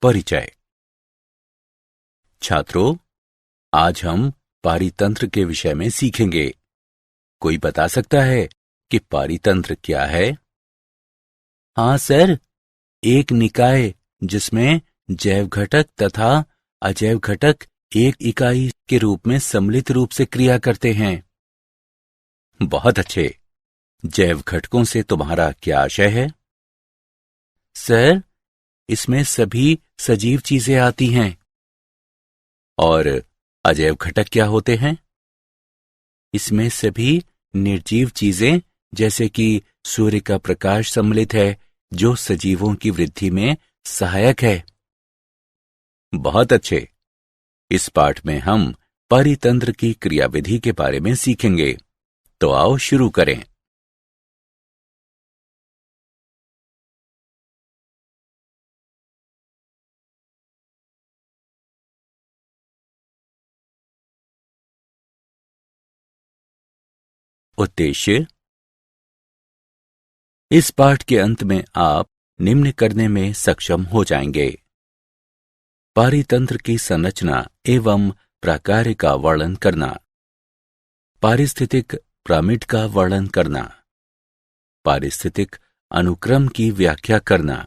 परिचय। छात्रों, आज हम पारितंत्र के विषय में सीखेंगे। कोई बता सकता है कि पारितंत्र क्या है? हाँ सर, एक निकाय जिसमें जैव घटक तथा अजैव घटक एक इकाई के रूप में सम्मिलित रूप से क्रिया करते हैं। बहुत अच्छे। जैव घटकों से तुम्हारा क्या आशय है? सर, इसमें सभी सजीव चीजें आती हैं। और अजैव घटक क्या होते हैं? इसमें सभी निर्जीव चीजें जैसे कि सूर्य का प्रकाश सम्मिलित है, जो सजीवों की वृद्धि में सहायक है। बहुत अच्छे। इस पाठ में हम पारितंत्र की क्रियाविधि के बारे में सीखेंगे। तो आओ शुरू करें। उद्देश्य। इस पाठ के अंत में आप निम्न करने में सक्षम हो जाएंगे: पारितंत्र की संरचना एवं प्रकार्य का वर्णन करना, पारिस्थितिक पिरामिड का वर्णन करना, पारिस्थितिक अनुक्रम की व्याख्या करना,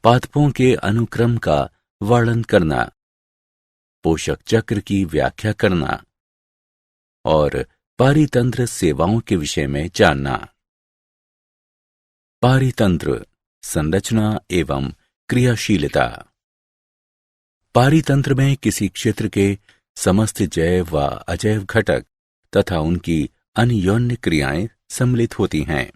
पादपों के अनुक्रम का वर्णन करना, पोषक चक्र की व्याख्या करना और पारितंत्र सेवाओं के विषय में जानना। पारितंत्र संरचना एवं क्रियाशीलता। पारितंत्र में किसी क्षेत्र के समस्त जैव व अजैव घटक तथा उनकी अन्योन्य क्रियाएं सम्मिलित होती हैं।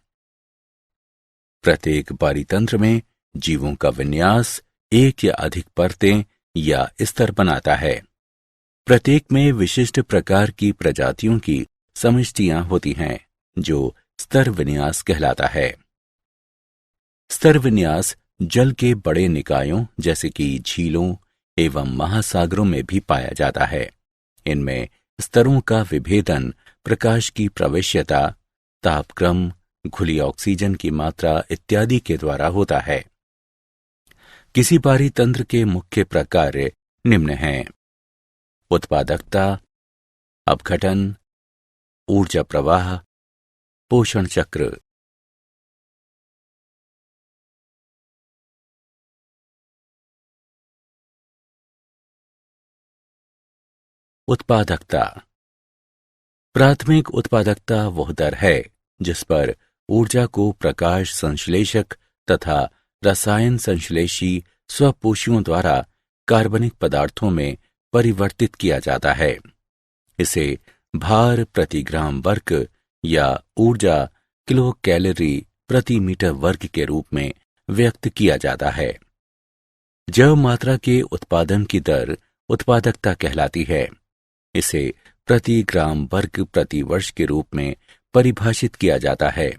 प्रत्येक पारितंत्र में जीवों का विन्यास एक या अधिक परतें या स्तर बनाता है। प्रत्येक में विशिष्ट प्रकार की प्रजातियों की समष्टियां होती हैं, जो स्तर विन्यास कहलाता है। स्तर विन्यास जल के बड़े निकायों जैसे कि झीलों एवं महासागरों में भी पाया जाता है। इनमें स्तरों का विभेदन प्रकाश की प्रवेश्यता, तापक्रम, घुली ऑक्सीजन की मात्रा इत्यादि के द्वारा होता है। किसी पारितंत्र के मुख्य प्रकार्य निम्न हैं: उत्पादकता, अपघटन, ऊर्जा प्रवाह, पोषण चक्र। उत्पादकता। प्राथमिक उत्पादकता वह दर है जिस पर ऊर्जा को प्रकाश संश्लेषक तथा रसायन संश्लेषी स्वपोषियों द्वारा कार्बनिक पदार्थों में परिवर्तित किया जाता है। इसे भार प्रति ग्राम वर्ग या ऊर्जा किलो कैलोरी प्रति मीटर वर्ग के रूप में व्यक्त किया जाता है। जैव मात्रा के उत्पादन की दर उत्पादकता कहलाती है। इसे प्रति ग्राम वर्ग प्रति वर्ष के रूप में परिभाषित किया जाता है।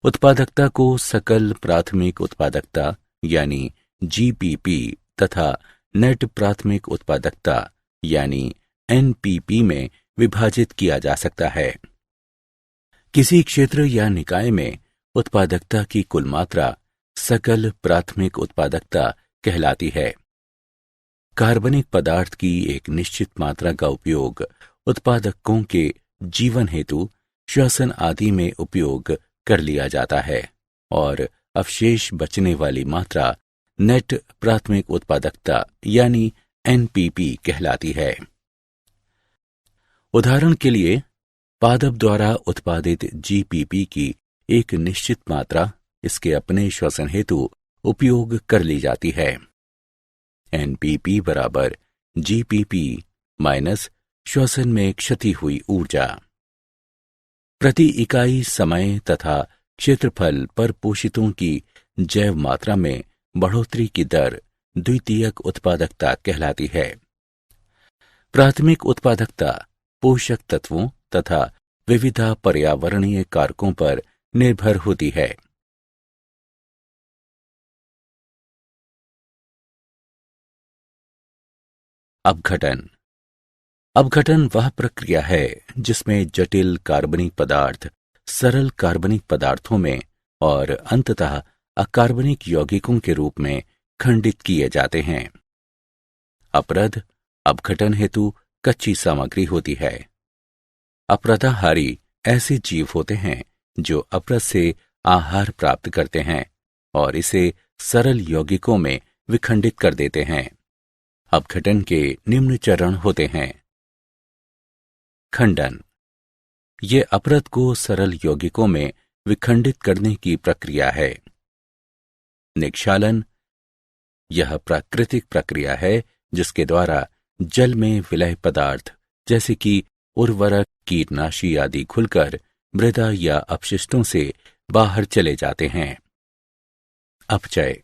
उत्पादकता को सकल प्राथमिक उत्पादकता यानी जीपीपी तथा नेट प्राथमिक उत्पादकता यानी एनपीपी में विभाजित किया जा सकता है। किसी क्षेत्र या निकाय में उत्पादकता की कुल मात्रा सकल प्राथमिक उत्पादकता कहलाती है। कार्बनिक पदार्थ की एक निश्चित मात्रा का उपयोग उत्पादकों के जीवन हेतु श्वसन आदि में उपयोग कर लिया जाता है और अवशेष बचने वाली मात्रा नेट प्राथमिक उत्पादकता यानी एनपीपी कहलाती है। उदाहरण के लिए, पादप द्वारा उत्पादित जीपीपी की एक निश्चित मात्रा इसके अपने श्वसन हेतु उपयोग कर ली जाती है। एनपीपी बराबर जीपीपी माइनस श्वसन में क्षति हुई ऊर्जा। प्रति इकाई समय तथा क्षेत्रफल पर पोषितों की जैव मात्रा में बढ़ोतरी की दर द्वितीयक उत्पादकता कहलाती है। प्राथमिक उत्पादकता पोषक तत्वों तथा विविधा पर्यावरणीय कारकों पर निर्भर होती है। अपघटन। अपघटन वह प्रक्रिया है जिसमें जटिल कार्बनिक पदार्थ सरल कार्बनिक पदार्थों में और अंततः अकार्बनिक यौगिकों के रूप में खंडित किए जाते हैं। अपरद अपघटन हेतु कच्ची सामग्री होती है। अपरदाहारी ऐसे जीव होते हैं जो अपरद से आहार प्राप्त करते हैं और इसे सरल यौगिकों में विखंडित कर देते हैं। अपघटन के निम्न चरण होते हैं। खंडन, ये अपरद को सरल यौगिकों में विखंडित करने की प्रक्रिया है। निक्षालन, यह प्राकृतिक प्रक्रिया है जिसके द्वारा जल में विलय पदार्थ जैसे कि उर्वरक, कीटनाशी आदि खुलकर मृदा या अपशिष्टों से बाहर चले जाते हैं। अपचय,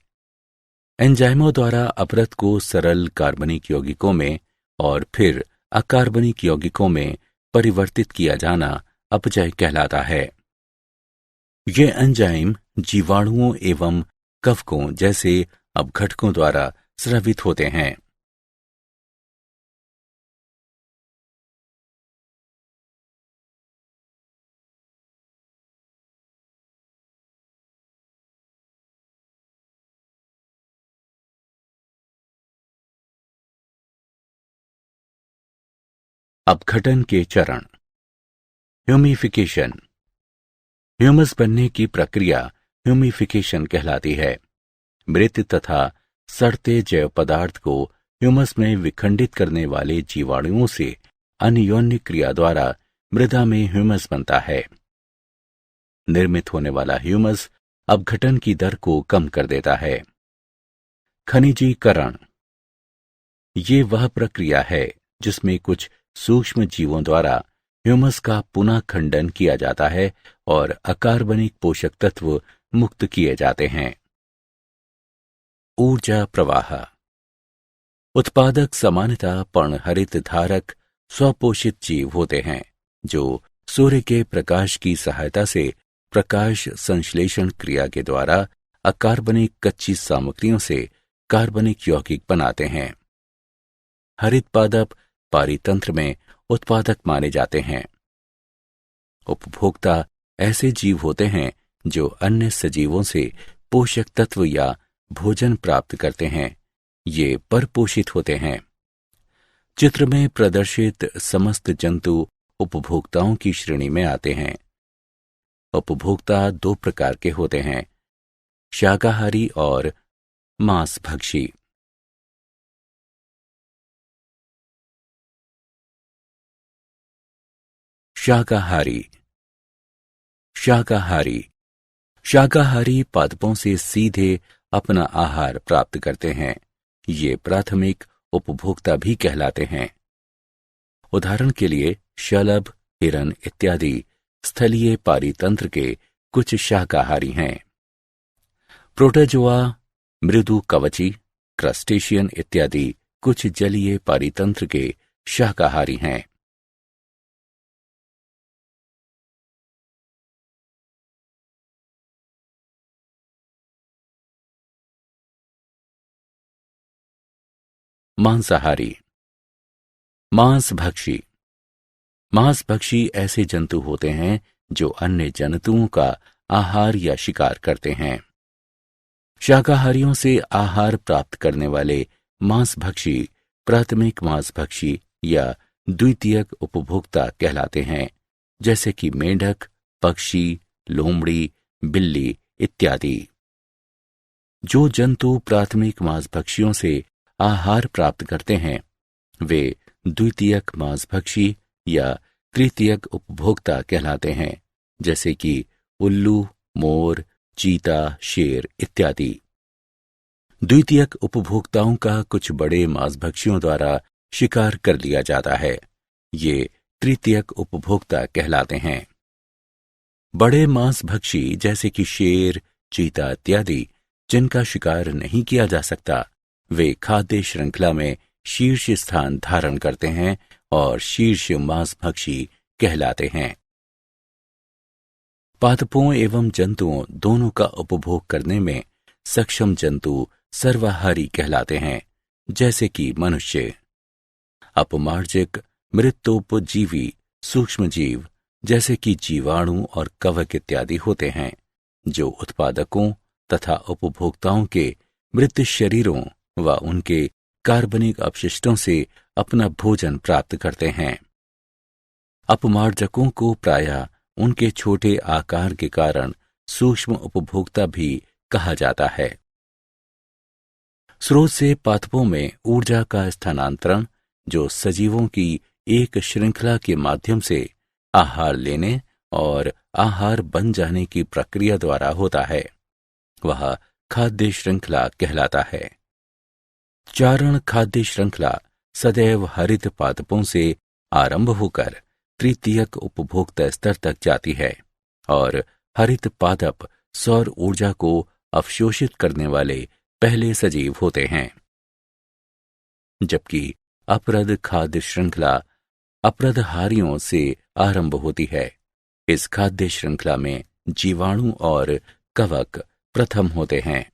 एंजाइमों द्वारा अपरद को सरल कार्बनिक यौगिकों में और फिर अकार्बनिक यौगिकों में परिवर्तित किया जाना अपचय कहलाता है। ये एंजाइम जीवाणुओं एवं कवकों जैसे अपघटकों द्वारा स्रावित होते हैं। अपघटन के चरण। ह्यूमिफिकेशन, ह्यूमस बनने की प्रक्रिया ह्यूमिफिकेशन कहलाती है। मृत तथा सड़ते जैव पदार्थ को ह्यूमस में विखंडित करने वाले जीवाणुओं से अन्योन्य क्रिया द्वारा मृदा में ह्यूमस बनता है। निर्मित होने वाला ह्यूमस अपघटन की दर को कम कर देता है। खनिजीकरण, ये वह प्रक्रिया है जिसमें कुछ सूक्ष्म जीवों द्वारा ह्यूमस का पुनः खंडन किया जाता है और अकार्बनिक पोषक तत्व मुक्त किए जाते हैं। ऊर्जा प्रवाह, उत्पादक सामान्यतः पर्णहरित धारक स्वपोषित जीव होते हैं जो सूर्य के प्रकाश की सहायता से प्रकाश संश्लेषण क्रिया के द्वारा अकार्बनिक कच्ची सामग्रियों से कार्बनिक यौगिक बनाते हैं। हरित पादप पारितंत्र में उत्पादक माने जाते हैं। उपभोक्ता ऐसे जीव होते हैं जो अन्य सजीवों से पोषक तत्व या भोजन प्राप्त करते हैं। ये परपोषित होते हैं। चित्र में प्रदर्शित समस्त जंतु उपभोक्ताओं की श्रेणी में आते हैं। उपभोक्ता दो प्रकार के होते हैं, शाकाहारी और मांसभक्षी। शाकाहारी, शाकाहारी शाकाहारी पादपों से सीधे अपना आहार प्राप्त करते हैं। ये प्राथमिक उपभोक्ता भी कहलाते हैं। उदाहरण के लिए शलभ, हिरन इत्यादि स्थलीय पारितंत्र के कुछ शाकाहारी हैं। प्रोटोजोआ, मृदु कवची, क्रस्टेशियन इत्यादि कुछ जलीय पारितंत्र के शाकाहारी हैं। मांसाहारी, मांसभक्षी। मांसभक्षी ऐसे जंतु होते हैं जो अन्य जंतुओं का आहार या शिकार करते हैं। शाकाहारियों से आहार प्राप्त करने वाले मांसभक्षी प्राथमिक मांसभक्षी या द्वितीयक उपभोक्ता कहलाते हैं, जैसे कि मेंढक, पक्षी, लोमड़ी, बिल्ली इत्यादि। जो जंतु प्राथमिक मांसभक्षियों से आहार प्राप्त करते हैं वे द्वितीयक मांसभक्षी या तृतीयक उपभोक्ता कहलाते हैं, जैसे कि उल्लू, मोर, चीता, शेर इत्यादि। द्वितीयक उपभोक्ताओं का कुछ बड़े मांसभक्षियों द्वारा शिकार कर लिया जाता है। ये तृतीयक उपभोक्ता कहलाते हैं। बड़े मांसभक्षी जैसे कि शेर, चीता इत्यादि जिनका शिकार नहीं किया जा सकता, वे खाद्य श्रृंखला में शीर्ष स्थान धारण करते हैं और शीर्ष मांसभक्षी कहलाते हैं। पादपों एवं जंतुओं दोनों का उपभोग करने में सक्षम जंतु सर्वाहारी कहलाते हैं, जैसे कि मनुष्य। अपमार्जक मृतोपजीवी सूक्ष्म जीव जैसे कि जीवाणु और कवक इत्यादि होते हैं, जो उत्पादकों तथा उपभोक्ताओं के मृत शरीरों व उनके कार्बनिक अपशिष्टों से अपना भोजन प्राप्त करते हैं। अपमार्जकों को प्रायः उनके छोटे आकार के कारण सूक्ष्म उपभोक्ता भी कहा जाता है। स्रोत से पादपों में ऊर्जा का स्थानांतरण, जो सजीवों की एक श्रृंखला के माध्यम से आहार लेने और आहार बन जाने की प्रक्रिया द्वारा होता है, वह खाद्य श्रृंखला कहलाता है। चारण खाद्य श्रृंखला सदैव हरित पादपों से आरंभ होकर तृतीयक उपभोक्ता स्तर तक जाती है और हरित पादप सौर ऊर्जा को अवशोषित करने वाले पहले सजीव होते हैं, जबकि अपरद खाद्य श्रृंखला अपरदहारियों से आरंभ होती है। इस खाद्य श्रृंखला में जीवाणु और कवक प्रथम होते हैं।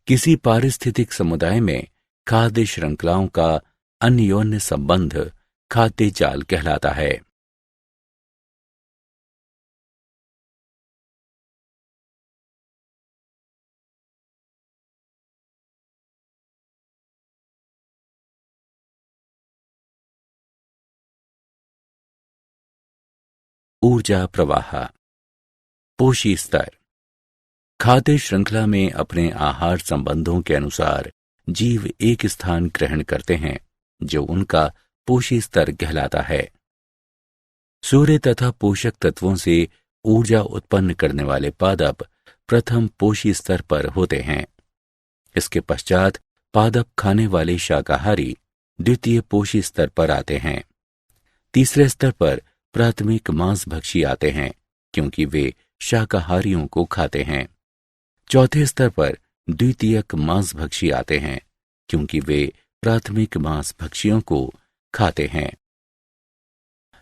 किसी पारिस्थितिक समुदाय में खाद्य श्रृंखलाओं का अन्योन्य संबंध खाद्य जाल कहलाता है। ऊर्जा प्रवाह। पोषी स्तर। खाद्य श्रृंखला में अपने आहार संबंधों के अनुसार जीव एक स्थान ग्रहण करते हैं जो उनका पोषी स्तर कहलाता है। सूर्य तथा पोषक तत्वों से ऊर्जा उत्पन्न करने वाले पादप प्रथम पोषी स्तर पर होते हैं। इसके पश्चात पादप खाने वाले शाकाहारी द्वितीय पोषी स्तर पर आते हैं। तीसरे स्तर पर प्राथमिक मांसभक्षी आते हैं, क्योंकि वे शाकाहारियों को खाते हैं। चौथे स्तर पर द्वितीयक मांसभक्षी आते हैं, क्योंकि वे प्राथमिक मांसभक्षियों को खाते हैं।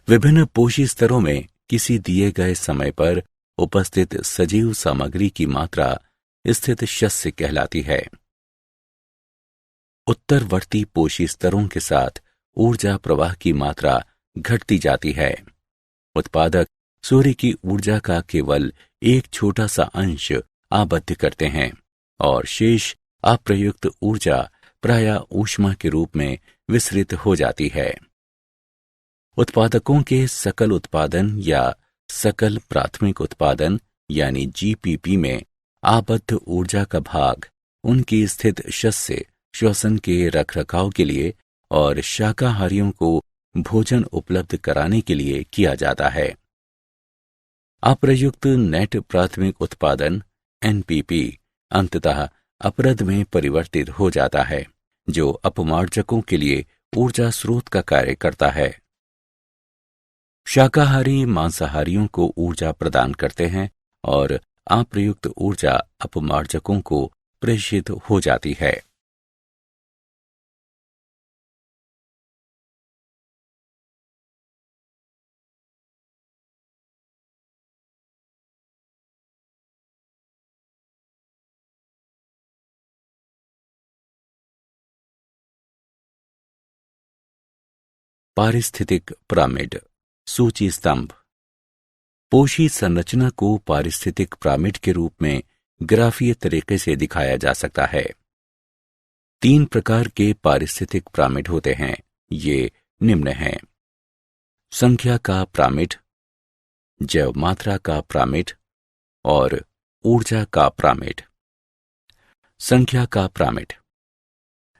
विभिन्न पोषी स्तरों में किसी दिए गए समय पर उपस्थित सजीव सामग्री की मात्रा स्थित शस्य कहलाती है। उत्तरवर्ती पोषी स्तरों के साथ ऊर्जा प्रवाह की मात्रा घटती जाती है। उत्पादक सूर्य की ऊर्जा का केवल एक छोटा सा अंश आबद्ध करते हैं और शेष अप्रयुक्त ऊर्जा प्रायः ऊष्मा के रूप में विसरित हो जाती है। उत्पादकों के सकल उत्पादन या सकल प्राथमिक उत्पादन यानी जीपीपी में आबद्ध ऊर्जा का भाग उनकी स्थित शस्य श्वसन के रखरखाव के लिए और शाकाहारियों को भोजन उपलब्ध कराने के लिए किया जाता है। अप्रयुक्त नेट प्राथमिक उत्पादन एनपीपी अंततः अपरद में परिवर्तित हो जाता है, जो अपमार्जकों के लिए ऊर्जा स्रोत का कार्य करता है। शाकाहारी मांसाहारियों को ऊर्जा प्रदान करते हैं और अप्रयुक्त ऊर्जा अपमार्जकों को प्रेषित हो जाती है। पारिस्थितिक पिरामिड सूची स्तंभ। पोषी संरचना को पारिस्थितिक पिरामिड के रूप में ग्राफीय तरीके से दिखाया जा सकता है। 3 प्रकार के पारिस्थितिक पिरामिड होते हैं। ये निम्न हैं: संख्या का पिरामिड, जैव मात्रा का पिरामिड और ऊर्जा का पिरामिड। संख्या का पिरामिड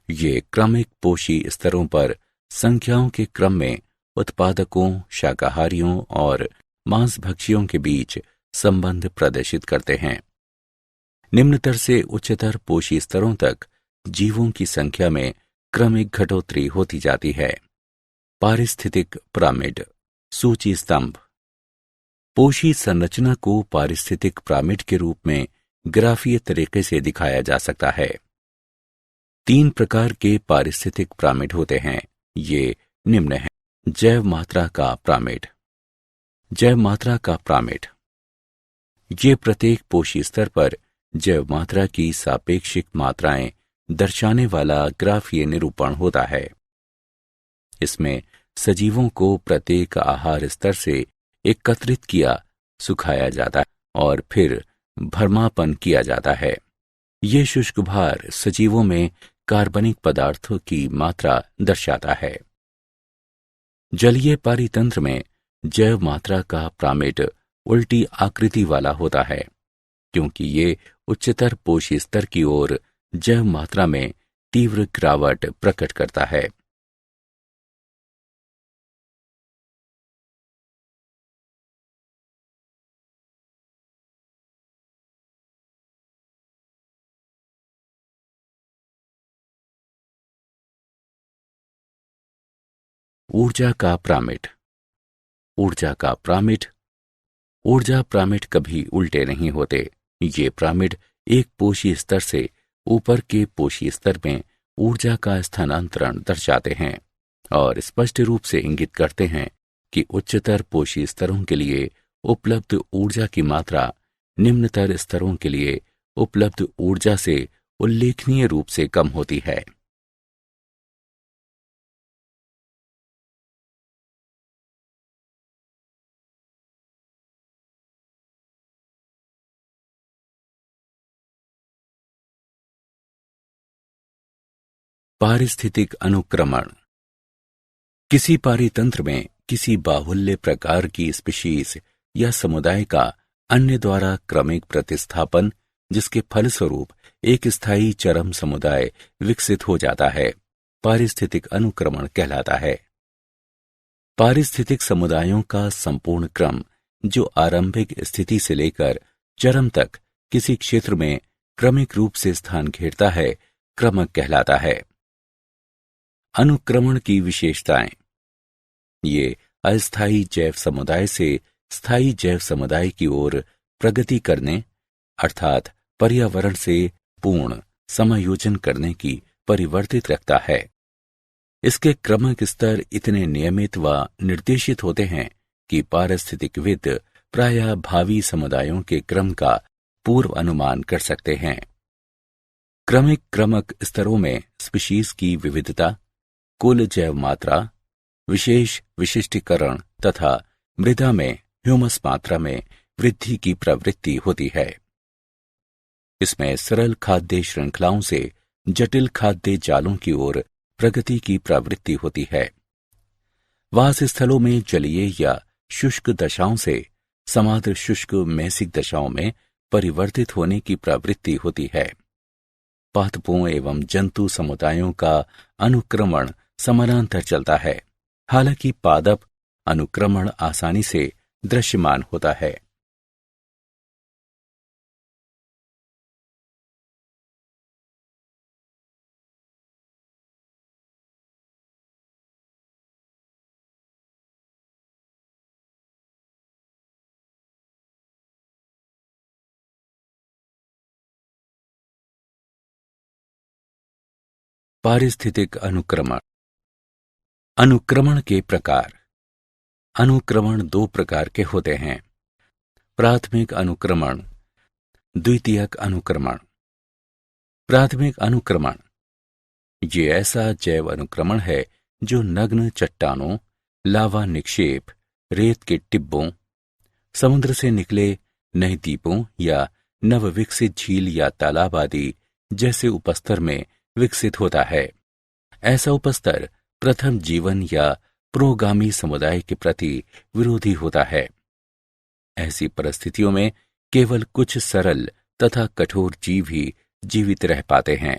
ये क्रमिक पोषी स्तरों पर संख्याओं के क्रम में उत्पादकों, शाकाहारियों और मांसभक्षियों के बीच संबंध प्रदर्शित करते हैं। निम्नतर से उच्चतर पोषी स्तरों तक जीवों की संख्या में क्रमिक घटोत्तरी होती जाती है। पारिस्थितिक पिरामिड सूची स्तंभ। पोषी संरचना को पारिस्थितिक पिरामिड के रूप में ग्राफीय तरीके से दिखाया जा सकता है। 3 प्रकार के पारिस्थितिक पिरामिड होते हैं। ये निम्न हैं: जैव मात्रा का पिरामिड। जैव मात्रा का पिरामिड ये प्रत्येक पोषी स्तर पर जैव मात्रा की सापेक्षिक मात्राएं दर्शाने वाला ग्राफीय निरूपण होता है। इसमें सजीवों को प्रत्येक आहार स्तर से एकत्रित किया, सुखाया जाता है और फिर भरमापन किया जाता है। ये शुष्क भार सजीवों में कार्बनिक पदार्थों की मात्रा दर्शाता है। जलीय पारितंत्र में जैव मात्रा का प्रामिड उल्टी आकृति वाला होता है, क्योंकि ये उच्चतर पोषी स्तर की ओर जैव मात्रा में तीव्र गिरावट प्रकट करता है। ऊर्जा का प्रामिड। ऊर्जा का प्रामिड। ऊर्जा प्रामिड कभी उल्टे नहीं होते। ये प्रामिड एक पोषी स्तर से ऊपर के पोषी स्तर में ऊर्जा का स्थानांतरण दर्शाते हैं और स्पष्ट रूप से इंगित करते हैं कि उच्चतर पोषी स्तरों के लिए उपलब्ध ऊर्जा की मात्रा निम्नतर स्तरों के लिए उपलब्ध ऊर्जा से उल्लेखनीय रूप से कम होती है। पारिस्थितिक अनुक्रमण। किसी पारितंत्र में किसी बाहुल्य प्रकार की स्पीशीज या समुदाय का अन्य द्वारा क्रमिक प्रतिस्थापन, जिसके फलस्वरूप एक स्थायी चरम समुदाय विकसित हो जाता है, पारिस्थितिक अनुक्रमण कहलाता है। पारिस्थितिक समुदायों का संपूर्ण क्रम, जो आरंभिक स्थिति से लेकर चरम तक किसी क्षेत्र में क्रमिक रूप से स्थान घेरता है, क्रमक कहलाता है। अनुक्रमण की विशेषताएं। ये अस्थायी जैव समुदाय से स्थायी जैव समुदाय की ओर प्रगति करने, अर्थात पर्यावरण से पूर्ण समायोजन करने की परिवर्तित रखता है। इसके क्रमक स्तर इतने नियमित व निर्देशित होते हैं कि पारिस्थितिकविद प्रायः भावी समुदायों के क्रम का पूर्व अनुमान कर सकते हैं। क्रमिक क्रमक स्तरों में स्पीशीज की विविधता, कुल जैव मात्रा, विशेष विशिष्टीकरण तथा मृदा में ह्यूमस मात्रा में वृद्धि की प्रवृत्ति होती है। इसमें सरल खाद्य श्रृंखलाओं से जटिल खाद्य जालों की ओर प्रगति की प्रवृत्ति होती है। वास स्थलों में जलीय या शुष्क दशाओं से समाद्र शुष्क मैसिक दशाओं में परिवर्तित होने की प्रवृत्ति होती है। पादपों एवं जंतु समुदायों का अनुक्रमण समानांतर चलता है, हालांकि पादप अनुक्रमण आसानी से दृश्यमान होता है। पारिस्थितिक अनुक्रमण। अनुक्रमण के प्रकार। अनुक्रमण दो प्रकार के होते हैं: प्राथमिक अनुक्रमण, द्वितीयक अनुक्रमण। प्राथमिक अनुक्रमण ये ऐसा जैव अनुक्रमण है जो नग्न चट्टानों, लावा निक्षेप, रेत के टिब्बों, समुद्र से निकले नए द्वीपों या नवविकसित झील या तालाब आदि जैसे उपस्तर में विकसित होता है। ऐसा उपस्तर प्रथम जीवन या प्रोगामी समुदाय के प्रति विरोधी होता है। ऐसी परिस्थितियों में केवल कुछ सरल तथा कठोर जीव ही जीवित रह पाते हैं।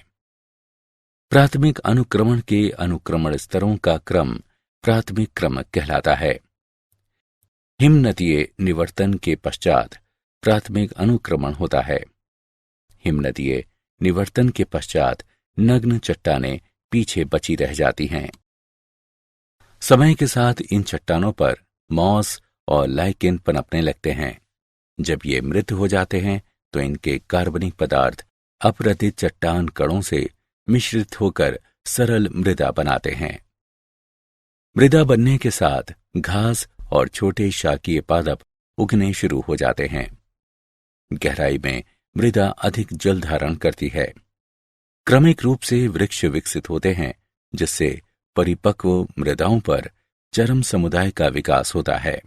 प्राथमिक अनुक्रमण के अनुक्रमण स्तरों का क्रम प्राथमिक क्रमक कहलाता है। हिमनदीय निवर्तन के पश्चात प्राथमिक अनुक्रमण होता है। हिमनदीय निवर्तन के पश्चात नग्न चट्टानें पीछे बची रह जाती हैं। समय के साथ इन चट्टानों पर मॉस और लाइकेन पनपने लगते हैं। जब ये मृत हो जाते हैं तो इनके कार्बनिक पदार्थ अपरदित चट्टान कणों से मिश्रित होकर सरल मृदा बनाते हैं। मृदा बनने के साथ घास और छोटे शाकीय पादप उगने शुरू हो जाते हैं। गहराई में मृदा अधिक जल धारण करती है। क्रमिक रूप से वृक्ष विकसित होते हैं, जिससे परिपक्व मृदाओं पर चरम समुदाय का विकास होता है।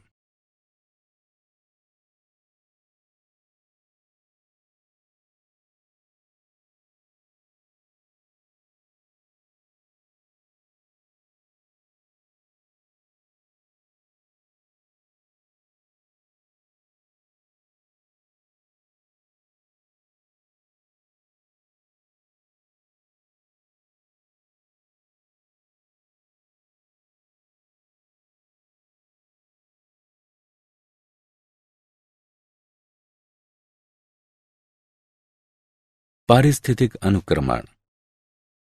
पारिस्थितिक अनुक्रमण।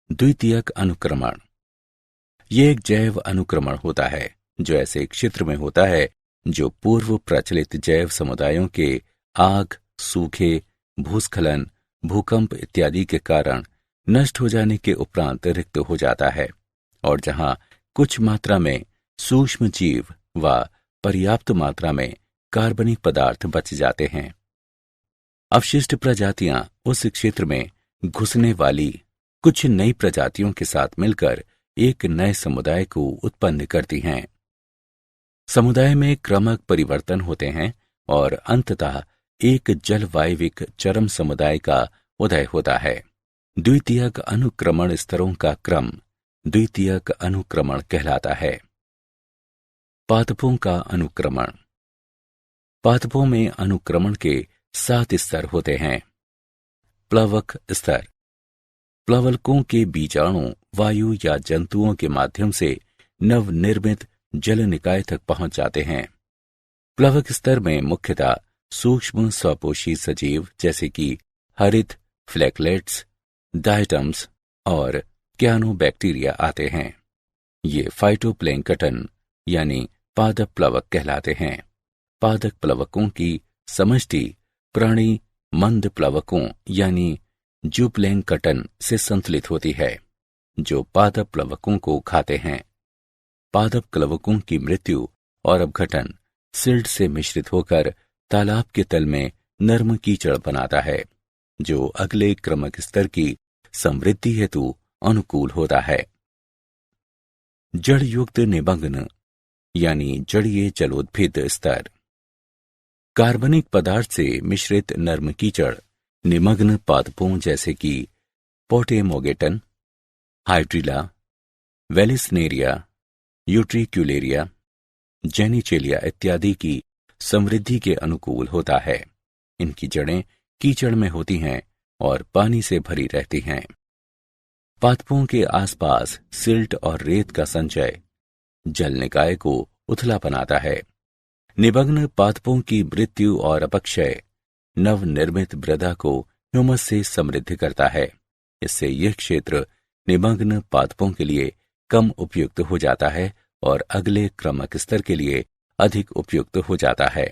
द्वितीयक अनुक्रमण ये एक जैव अनुक्रमण होता है जो ऐसे क्षेत्र में होता है जो पूर्व प्रचलित जैव समुदायों के आग, सूखे, भूस्खलन, भूकंप इत्यादि के कारण नष्ट हो जाने के उपरांत रिक्त हो जाता है और जहां कुछ मात्रा में सूक्ष्म जीव व पर्याप्त मात्रा में कार्बनिक पदार्थ बच जाते हैं। अवशिष्ट प्रजातियां उस क्षेत्र में घुसने वाली कुछ नई प्रजातियों के साथ मिलकर एक नए समुदाय को उत्पन्न करती हैं। समुदाय में क्रमक परिवर्तन होते हैं और अंततः एक जलवायविक चरम समुदाय का उदय होता है। द्वितीयक अनुक्रमण स्तरों का क्रम द्वितीयक अनुक्रमण कहलाता है। पादपों का अनुक्रमण। पादपों में अनुक्रमण के 7 स्तर होते हैं। प्लवक स्तर। प्लवकों के बीजाणु वायु या जंतुओं के माध्यम से नवनिर्मित जल निकाय तक पहुंच जाते हैं। प्लवक स्तर में मुख्यतः सूक्ष्म स्वपोषी सजीव जैसे कि हरित, फ्लैकलेट्स, डायटम्स और क्यानोबैक्टीरिया आते हैं। ये फाइटोप्लैंक्टन यानी पादप प्लवक कहलाते हैं। पादप प्लवकों की समष्टि प्राणी मंद प्लवकों यानी जूप्लैंक्टन से संतुलित होती है जो पादप प्लवकों को खाते हैं। पादप प्लवकों की मृत्यु और अपघटन सिल्ट से मिश्रित होकर तालाब के तल में नर्म कीचड़ बनाता है जो अगले क्रमक स्तर की समृद्धि हेतु अनुकूल होता है। जड़ युक्त निमग्न यानी जड़ीय जलोद्भिद स्तर। कार्बनिक पदार्थ से मिश्रित नर्म कीचड़ निमग्न पादपों जैसे कि पोटेमोगेटन, हाइड्रिला, वेलिसनेरिया, यूट्रिक्युलेरिया, जेनिचेलिया इत्यादि की समृद्धि के अनुकूल होता है। इनकी जड़ें कीचड़ में होती हैं और पानी से भरी रहती हैं। पादपों के आसपास सिल्ट और रेत का संचय जल निकाय को उथला बनाता है। निमग्न पादपों की मृत्यु और अपक्षय नवनिर्मित मृदा को ह्यूमस से समृद्ध करता है। इससे यह क्षेत्र निमग्न पादपों के लिए कम उपयुक्त हो जाता है और अगले क्रमक स्तर के लिए अधिक उपयुक्त हो जाता है।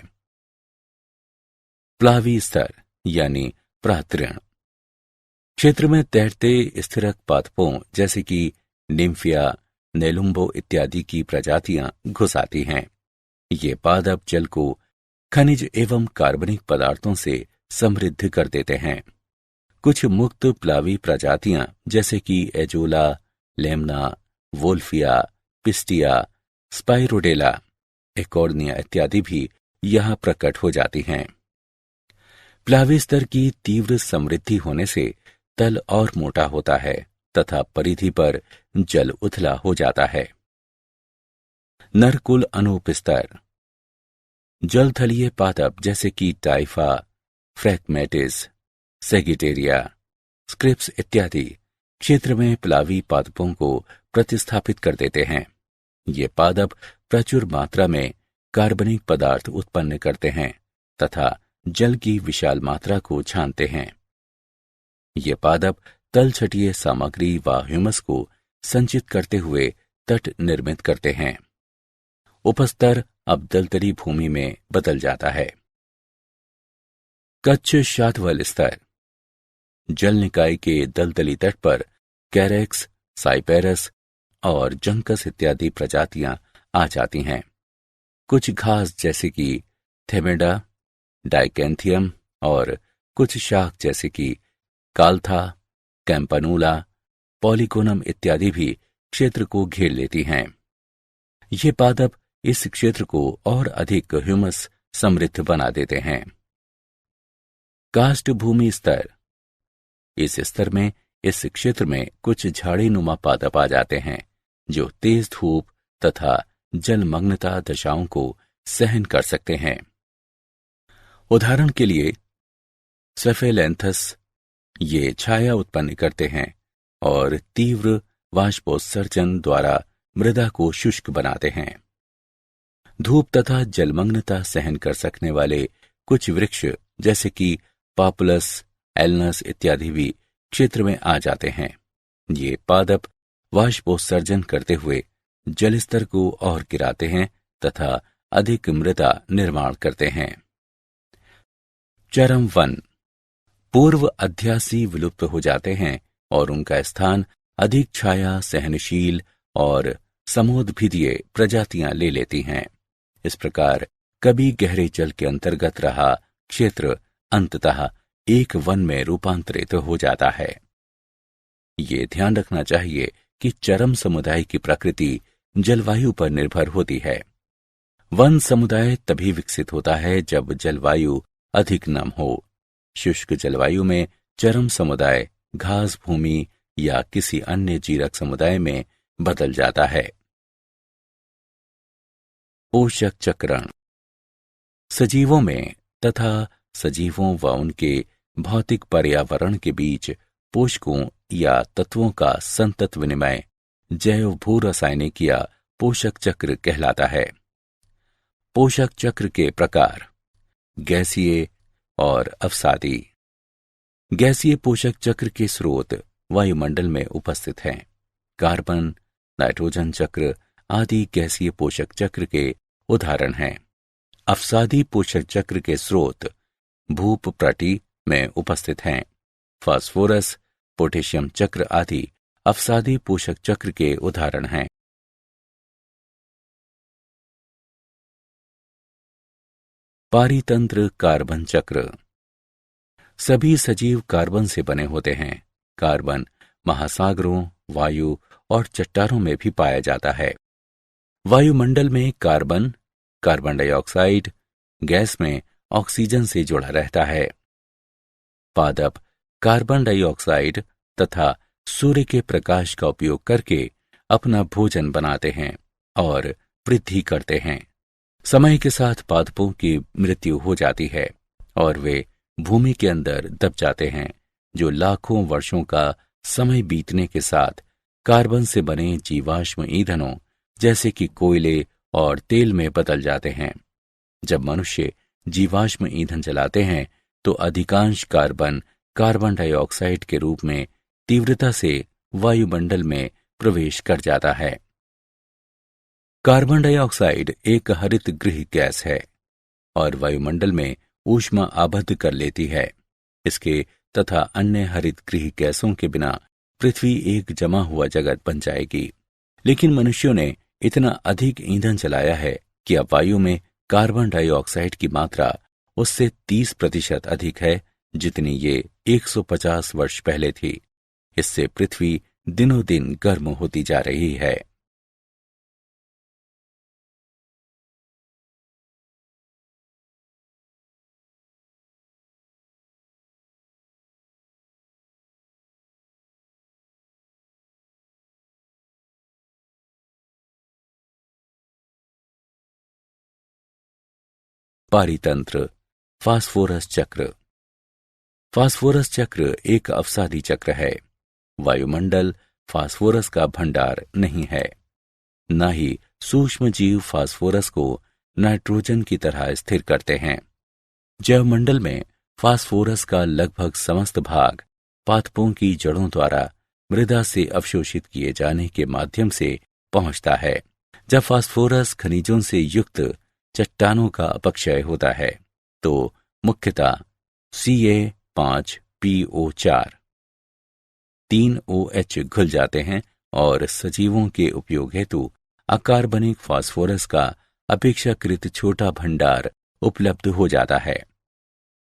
प्लावी स्तर यानी प्रातृण। क्षेत्र में तैरते स्थिरक पादपों जैसे कि निम्फिया, नेलुम्बो इत्यादि की प्रजातियां घुस आती हैं। ये पादप जल को खनिज एवं कार्बनिक पदार्थों से समृद्ध कर देते हैं। कुछ मुक्त प्लावी प्रजातियां जैसे कि Azolla, Lemna, Wolffia, Pistia, Spirodela, Eichhornia इत्यादि भी यहां प्रकट हो जाती हैं। प्लावी स्तर की तीव्र समृद्धि होने से तल और मोटा होता है तथा परिधि पर जल उथला हो जाता है। नरकुल अनूप स्तर। जलथलीय पादप जैसे कि टाइफा, फ्रैगमेटिस, सेगिटेरिया, स्क्रिप्स इत्यादि क्षेत्र में प्लावी पादपों को प्रतिस्थापित कर देते हैं। ये पादप प्रचुर मात्रा में कार्बनिक पदार्थ उत्पन्न करते हैं तथा जल की विशाल मात्रा को छानते हैं। ये पादप तलछटीय सामग्री व ह्यूमस को संचित करते हुए तट निर्मित करते हैं। उपस्तर अब दलदली भूमि में बदल जाता है। कच्छ शातवल स्तर। जल निकाय के दलदली तट पर कैरेक्स, साइपेरस और जंकस इत्यादि प्रजातियां आ जाती हैं। कुछ घास जैसे कि थेमेडा, डाइकेंथियम और कुछ शाख जैसे कि काल्था, कैंपनूला, पॉलीगोनम इत्यादि भी क्षेत्र को घेर लेती हैं। ये पादप इस क्षेत्र को और अधिक ह्यूमस समृद्ध बना देते हैं। काष्ठ भूमि स्तर। इस स्तर में इस क्षेत्र में कुछ झाड़ीनुमा पादप आ जाते हैं जो तेज धूप तथा जलमग्नता दशाओं को सहन कर सकते हैं। उदाहरण के लिए सेफेलेंथस ये छाया उत्पन्न करते हैं और तीव्र वाष्पोत्सर्जन द्वारा मृदा को शुष्क बनाते हैं। धूप तथा जलमग्नता सहन कर सकने वाले कुछ वृक्ष जैसे कि पापुलस, एलनस इत्यादि भी क्षेत्र में आ जाते हैं। ये पादप वाष्पोत्सर्जन करते हुए जलस्तर को और गिराते हैं तथा अधिक मृदा निर्माण करते हैं। चरम वन पूर्व अध्यासी विलुप्त हो जाते हैं और उनका स्थान अधिक छाया सहनशील और समोद्भिदीय प्रजातियां ले लेती हैं। इस प्रकार कभी गहरे जल के अंतर्गत रहा क्षेत्र अंततः एक वन में रूपांतरित हो जाता है। ये ध्यान रखना चाहिए कि चरम समुदाय की प्रकृति जलवायु पर निर्भर होती है। वन समुदाय तभी विकसित होता है जब जलवायु अधिक नम हो। शुष्क जलवायु में चरम समुदाय घास भूमि या किसी अन्य जीरक समुदाय में बदल जाता है। पोषक चक्रण सजीवों में तथा सजीवों व उनके भौतिक पर्यावरण के बीच पोषकों या तत्वों का संतत विनिमय जैव भू रासायनिक या पोषक चक्र कहलाता है। पोषक चक्र के प्रकार गैसीय और अवसादी। गैसीय पोषक चक्र के स्रोत वायुमंडल में उपस्थित हैं। कार्बन, नाइट्रोजन चक्र आदि गैसीय पोषक चक्र के उदाहरण हैं। अवसादी पोषक चक्र के स्रोत भूपप्रटी में उपस्थित हैं। फास्फोरस, पोटेशियम चक्र आदि अवसादी पोषक चक्र के उदाहरण हैं। पारितंत्र कार्बन चक्र सभी सजीव कार्बन से बने होते हैं। कार्बन महासागरों, वायु और चट्टानों में भी पाया जाता है। वायुमंडल में कार्बन, कार्बन डाइऑक्साइड गैस में ऑक्सीजन से जुड़ा रहता है। पादप कार्बन डाइऑक्साइड तथा सूर्य के प्रकाश का उपयोग करके अपना भोजन बनाते हैं और वृद्धि करते हैं। समय के साथ पादपों की मृत्यु हो जाती है और वे भूमि के अंदर दब जाते हैं, जो लाखों वर्षों का समय बीतने के साथ कार्बन से बने जीवाश्म ईंधनों जैसे कि कोयले और तेल में बदल जाते हैं। जब मनुष्य जीवाश्म ईंधन जलाते हैं तो अधिकांश कार्बन कार्बन डाइऑक्साइड के रूप में तीव्रता से वायुमंडल में प्रवेश कर जाता है। कार्बन डाइऑक्साइड एक हरित गृह गैस है और वायुमंडल में ऊष्मा आबद्ध कर लेती है। इसके तथा अन्य हरित गृह गैसों के बिना पृथ्वी एक जमा हुआ जगत बन जाएगी। लेकिन मनुष्यों ने इतना अधिक ईंधन जलाया है कि अब वायु में कार्बन डाइऑक्साइड की मात्रा उससे 30% अधिक है, जितनी ये 150 वर्ष पहले थी। इससे पृथ्वी दिनों दिन गर्म होती जा रही है। पारितंत्र फास्फोरस चक्र। फास्फोरस चक्र एक अवसादी चक्र है। वायुमंडल फास्फोरस का भंडार नहीं है। न ही सूक्ष्म जीव फास्फोरस को नाइट्रोजन की तरह स्थिर करते हैं। जैवमंडल में फास्फोरस का लगभग समस्त भाग पादपों की जड़ों द्वारा मृदा से अवशोषित किए जाने के माध्यम से पहुंचता है। जब फास्फोरस खनिजों से युक्त चट्टानों का अपक्षय होता है तो मुख्यतः Ca5PO4 3OH घुल जाते हैं और सजीवों के उपयोग हेतु अकार्बनिक फास्फोरस का अपेक्षाकृत छोटा भंडार उपलब्ध हो जाता है।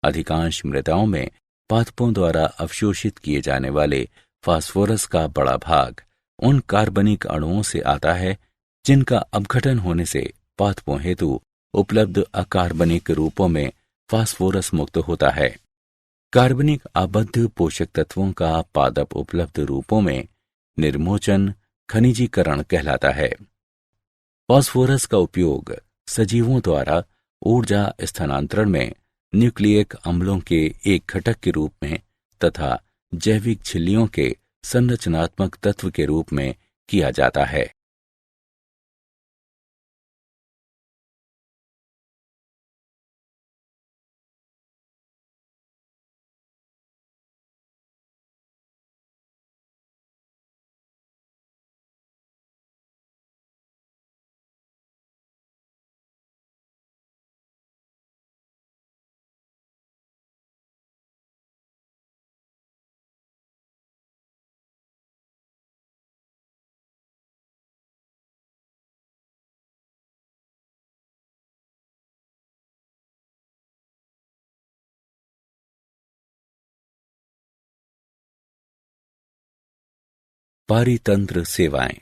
अधिकांश मृदाओं में पादपों द्वारा अवशोषित किए जाने वाले फास्फोरस का बड़ा भाग उन कार्बनिक अणुओं से आता है जिनका अपघटन होने से पादपों हेतु उपलब्ध अकार्बनिक रूपों में फास्फोरस मुक्त होता है। कार्बनिक आबद्ध पोषक तत्वों का पादप उपलब्ध रूपों में निर्मोचन खनिजीकरण कहलाता है। फास्फोरस का उपयोग सजीवों द्वारा ऊर्जा स्थानांतरण में न्यूक्लियिक अम्लों के एक घटक के रूप में तथा जैविक झिल्लियों के संरचनात्मक तत्व के रूप में किया जाता है। पारितंत्र सेवाएं।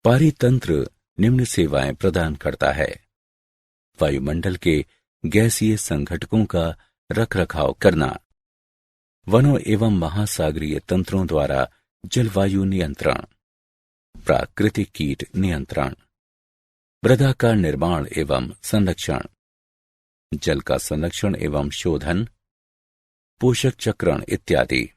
पारितंत्र निम्न सेवाएं प्रदान करता है: वायुमंडल के गैसीय संघटकों का रखरखाव करना, वनों एवं महासागरीय तंत्रों द्वारा जलवायु नियंत्रण, प्राकृतिक कीट नियंत्रण, मृदा का निर्माण एवं संरक्षण, जल का संरक्षण एवं शोधन, पोषक चक्रण इत्यादि।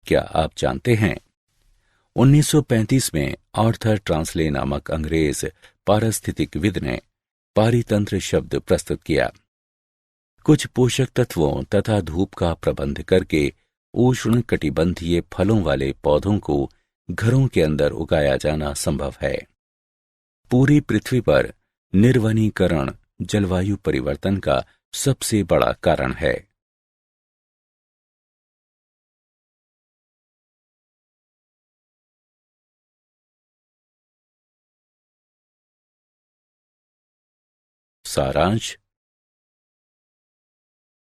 क्या आप जानते हैं 1935 में आर्थर ट्रांसले नामक अंग्रेज पारिस्थितिकविद ने पारितंत्र शब्द प्रस्तुत किया। कुछ पोषक तत्वों तथा धूप का प्रबंध करके उष्ण कटिबंधीय फलों वाले पौधों को घरों के अंदर उगाया जाना संभव है। पूरी पृथ्वी पर निर्वनीकरण जलवायु परिवर्तन का सबसे बड़ा कारण है। सारांश।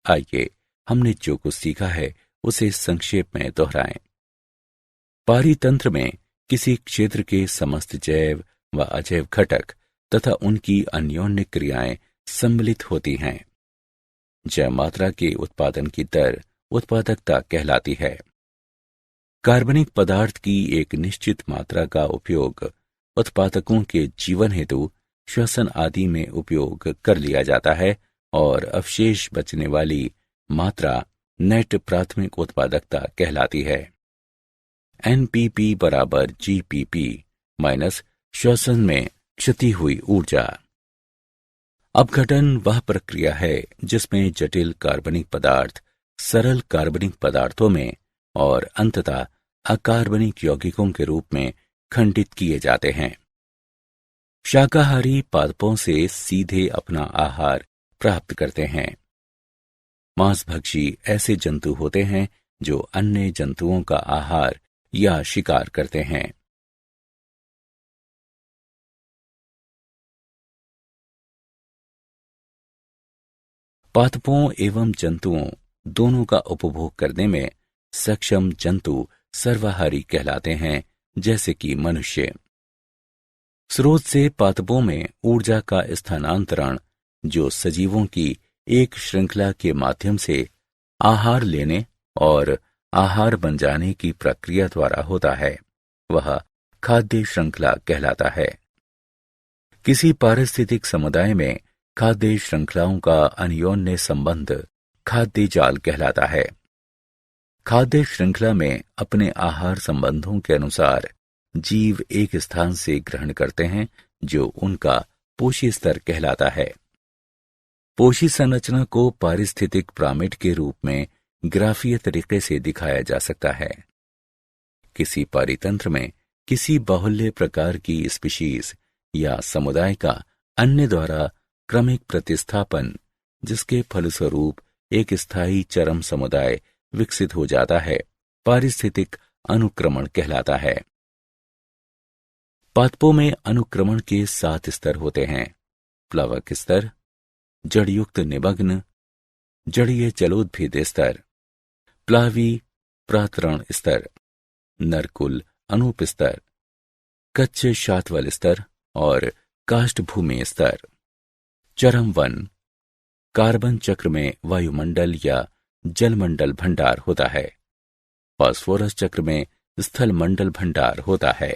आइए हमने जो कुछ सीखा है उसे संक्षेप में दोहराएं। पारितंत्र में किसी क्षेत्र के समस्त जैव व अजैव घटक तथा उनकी अन्योन्य क्रियाएं सम्मिलित होती हैं। जैव मात्रा के उत्पादन की दर उत्पादकता कहलाती है। कार्बनिक पदार्थ की एक निश्चित मात्रा का उपयोग उत्पादकों के जीवन हेतु श्वसन आदि में उपयोग कर लिया जाता है और अवशेष बचने वाली मात्रा नेट प्राथमिक उत्पादकता कहलाती है। एनपीपी बराबर जीपीपी माइनस श्वसन में क्षति हुई ऊर्जा। अपघटन वह प्रक्रिया है जिसमें जटिल कार्बनिक पदार्थ सरल कार्बनिक पदार्थों में और अंततः अकार्बनिक यौगिकों के रूप में खंडित किए जाते हैं। शाकाहारी पादपों से सीधे अपना आहार प्राप्त करते हैं। मांसभक्षी ऐसे जंतु होते हैं जो अन्य जंतुओं का आहार या शिकार करते हैं। पादपों एवं जंतुओं दोनों का उपभोग करने में सक्षम जंतु सर्वाहारी कहलाते हैं, जैसे कि मनुष्य। स्रोत से पादपों में ऊर्जा का स्थानांतरण जो सजीवों की एक श्रृंखला के माध्यम से आहार लेने और आहार बन जाने की प्रक्रिया द्वारा होता है, वह खाद्य श्रृंखला कहलाता है। किसी पारिस्थितिक समुदाय में खाद्य श्रृंखलाओं का अन्योन्य संबंध खाद्य जाल कहलाता है। खाद्य श्रृंखला में अपने आहार संबंधों के अनुसार जीव एक स्थान से ग्रहण करते हैं जो उनका पोषी स्तर कहलाता है। पोषी संरचना को पारिस्थितिक पिरामिड के रूप में ग्राफीय तरीके से दिखाया जा सकता है। किसी पारितंत्र में किसी बाहुल्य प्रकार की स्पीशीज या समुदाय का अन्य द्वारा क्रमिक प्रतिस्थापन, जिसके फलस्वरूप एक स्थायी चरम समुदाय विकसित हो जाता है, पारिस्थितिक अनुक्रमण कहलाता है। पादपों में अनुक्रमण के 7 स्तर होते हैं: प्लवक स्तर, जड़युक्त निमग्न, जड़ीय जलोद्भिद स्तर, प्लावी प्रातरण स्तर, नरकुल अनूप स्तर, कच्छ शातवल स्तर और काष्ठभूमि स्तर। चरम वन कार्बन चक्र में वायुमंडल या जलमंडल भंडार होता है। फास्फोरस चक्र में स्थल मंडल भंडार होता है।